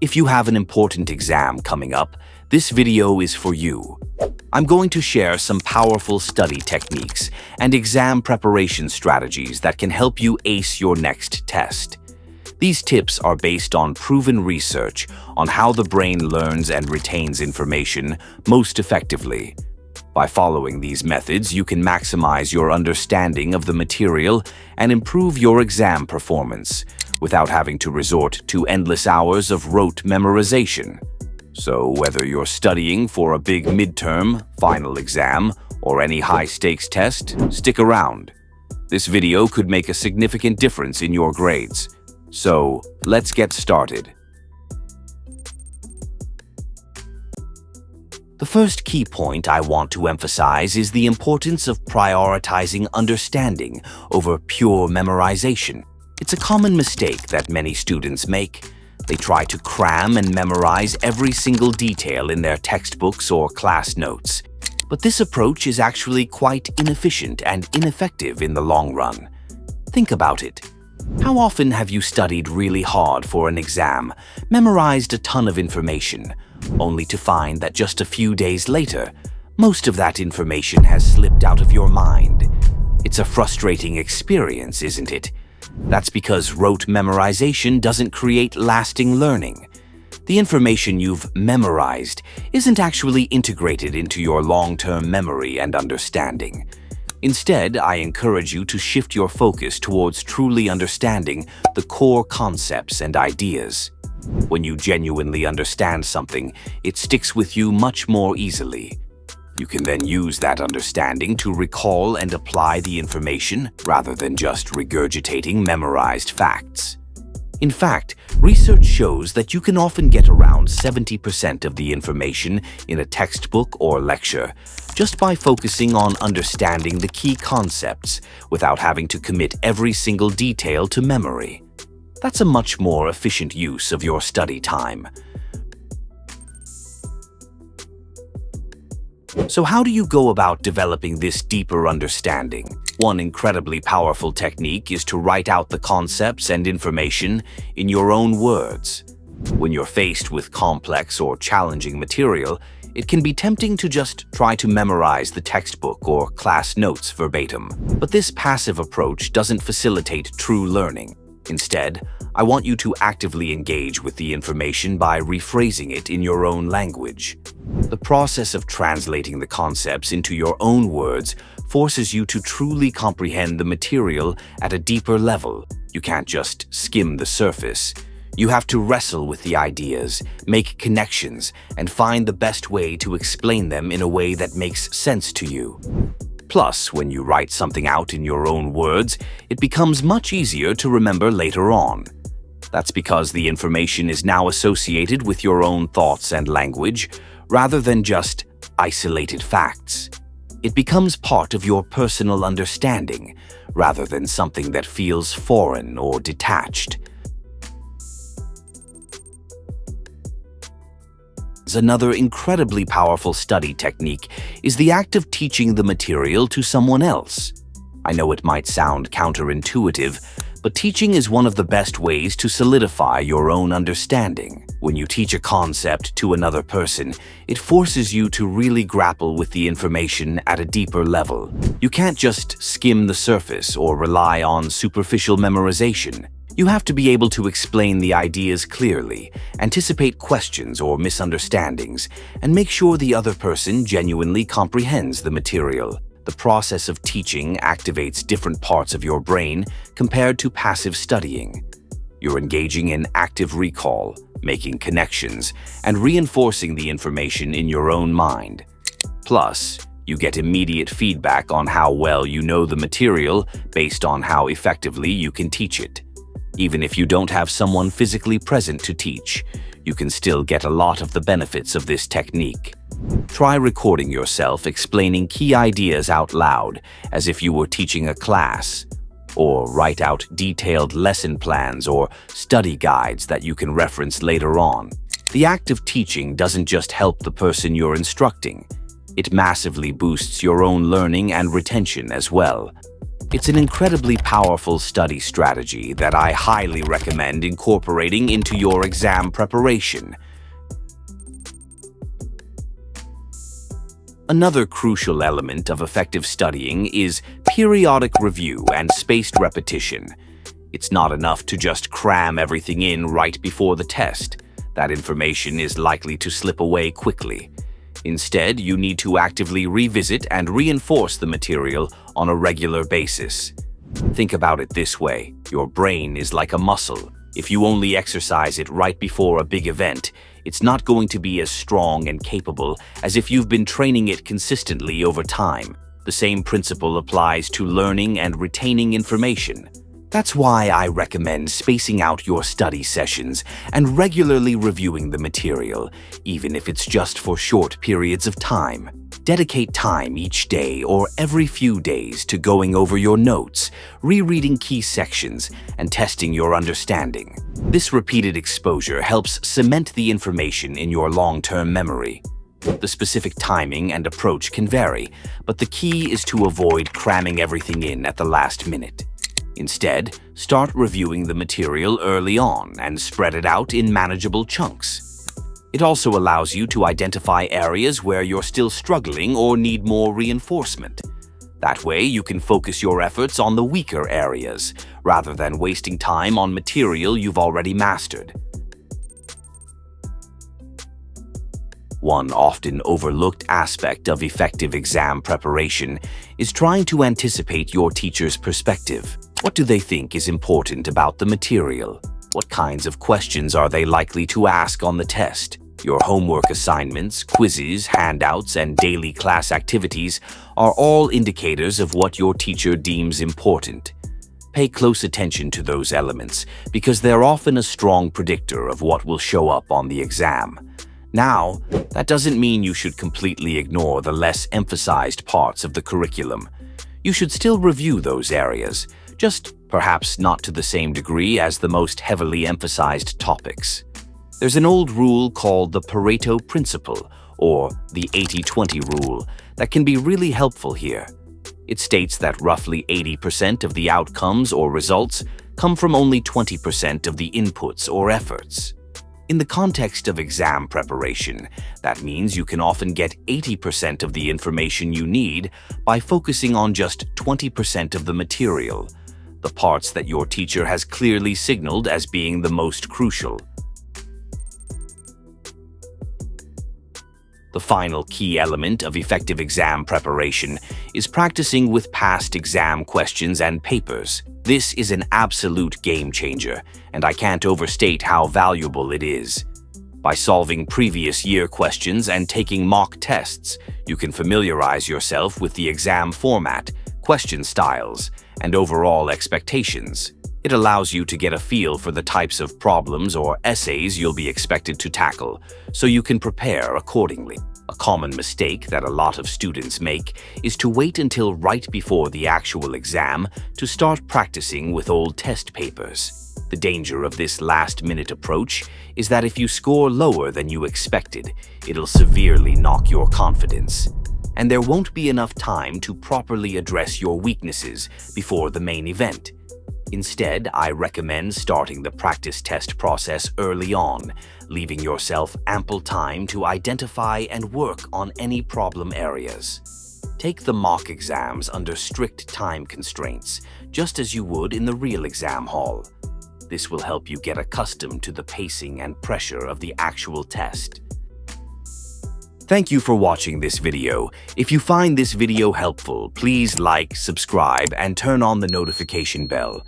If you have an important exam coming up, this video is for you. I'm going to share some powerful study techniques and exam preparation strategies that can help you ace your next test. These tips are based on proven research on how the brain learns and retains information most effectively. By following these methods, you can maximize your understanding of the material and improve your exam performance without having to resort to endless hours of rote memorization. So whether you're studying for a big midterm, final exam, or any high-stakes test, stick around. This video could make a significant difference in your grades. So let's get started. The first key point I want to emphasize is the importance of prioritizing understanding over pure memorization. It's a common mistake that many students make. They try to cram and memorize every single detail in their textbooks or class notes. But this approach is actually quite inefficient and ineffective in the long run. Think about it. How often have you studied really hard for an exam, memorized a ton of information, only to find that just a few days later, most of that information has slipped out of your mind? It's a frustrating experience, isn't it? That's because rote memorization doesn't create lasting learning. The information you've memorized isn't actually integrated into your long-term memory and understanding. Instead, I encourage you to shift your focus towards truly understanding the core concepts and ideas. When you genuinely understand something, it sticks with you much more easily. You can then use that understanding to recall and apply the information rather than just regurgitating memorized facts. In fact, research shows that you can often get around 70% of the information in a textbook or lecture just by focusing on understanding the key concepts without having to commit every single detail to memory. That's a much more efficient use of your study time. So how do you go about developing this deeper understanding? One incredibly powerful technique is to write out the concepts and information in your own words. When you're faced with complex or challenging material, it can be tempting to just try to memorize the textbook or class notes verbatim. But this passive approach doesn't facilitate true learning. Instead, I want you to actively engage with the information by rephrasing it in your own language. The process of translating the concepts into your own words forces you to truly comprehend the material at a deeper level. You can't just skim the surface. You have to wrestle with the ideas, make connections, and find the best way to explain them in a way that makes sense to you. Plus, when you write something out in your own words, it becomes much easier to remember later on. That's because the information is now associated with your own thoughts and language, rather than just isolated facts. It becomes part of your personal understanding, rather than something that feels foreign or detached. Another incredibly powerful study technique is the act of teaching the material to someone else. I know it might sound counterintuitive, but teaching is one of the best ways to solidify your own understanding. When you teach a concept to another person, it forces you to really grapple with the information at a deeper level. You can't just skim the surface or rely on superficial memorization. You have to be able to explain the ideas clearly, anticipate questions or misunderstandings, and make sure the other person genuinely comprehends the material. The process of teaching activates different parts of your brain compared to passive studying. You're engaging in active recall, making connections, and reinforcing the information in your own mind. Plus, you get immediate feedback on how well you know the material based on how effectively you can teach it. Even if you don't have someone physically present to teach, you can still get a lot of the benefits of this technique. Try recording yourself explaining key ideas out loud as if you were teaching a class, or write out detailed lesson plans or study guides that you can reference later on. The act of teaching doesn't just help the person you're instructing, it massively boosts your own learning and retention as well. It's an incredibly powerful study strategy that I highly recommend incorporating into your exam preparation. Another crucial element of effective studying is periodic review and spaced repetition. It's not enough to just cram everything in right before the test. That information is likely to slip away quickly. Instead, you need to actively revisit and reinforce the material on a regular basis. Think about it this way: your brain is like a muscle. If you only exercise it right before a big event, it's not going to be as strong and capable as if you've been training it consistently over time. The same principle applies to learning and retaining information. That's why I recommend spacing out your study sessions and regularly reviewing the material, even if it's just for short periods of time. Dedicate time each day or every few days to going over your notes, rereading key sections, and testing your understanding. This repeated exposure helps cement the information in your long-term memory. The specific timing and approach can vary, but the key is to avoid cramming everything in at the last minute. Instead, start reviewing the material early on and spread it out in manageable chunks. It also allows you to identify areas where you're still struggling or need more reinforcement. That way, you can focus your efforts on the weaker areas, rather than wasting time on material you've already mastered. One often overlooked aspect of effective exam preparation is trying to anticipate your teacher's perspective. What do they think is important about the material? What kinds of questions are they likely to ask on the test? Your homework assignments, quizzes, handouts, and daily class activities are all indicators of what your teacher deems important. Pay close attention to those elements because they're often a strong predictor of what will show up on the exam. Now, that doesn't mean you should completely ignore the less emphasized parts of the curriculum. You should still review those areas, just perhaps not to the same degree as the most heavily emphasized topics. There's an old rule called the Pareto principle, or the 80-20 rule, that can be really helpful here. It states that roughly 80% of the outcomes or results come from only 20% of the inputs or efforts. In the context of exam preparation, that means you can often get 80% of the information you need by focusing on just 20% of the material, the parts that your teacher has clearly signaled as being the most crucial. The final key element of effective exam preparation is practicing with past exam questions and papers. This is an absolute game changer, and I can't overstate how valuable it is. By solving previous year questions and taking mock tests, you can familiarize yourself with the exam format, question styles, and overall expectations. It allows you to get a feel for the types of problems or essays you'll be expected to tackle, so you can prepare accordingly. A common mistake that a lot of students make is to wait until right before the actual exam to start practicing with old test papers. The danger of this last-minute approach is that if you score lower than you expected, it'll severely knock your confidence, and there won't be enough time to properly address your weaknesses before the main event. Instead, I recommend starting the practice test process early on, leaving yourself ample time to identify and work on any problem areas. Take the mock exams under strict time constraints, just as you would in the real exam hall. This will help you get accustomed to the pacing and pressure of the actual test. Thank you for watching this video. If you find this video helpful, please like, subscribe, and turn on the notification bell.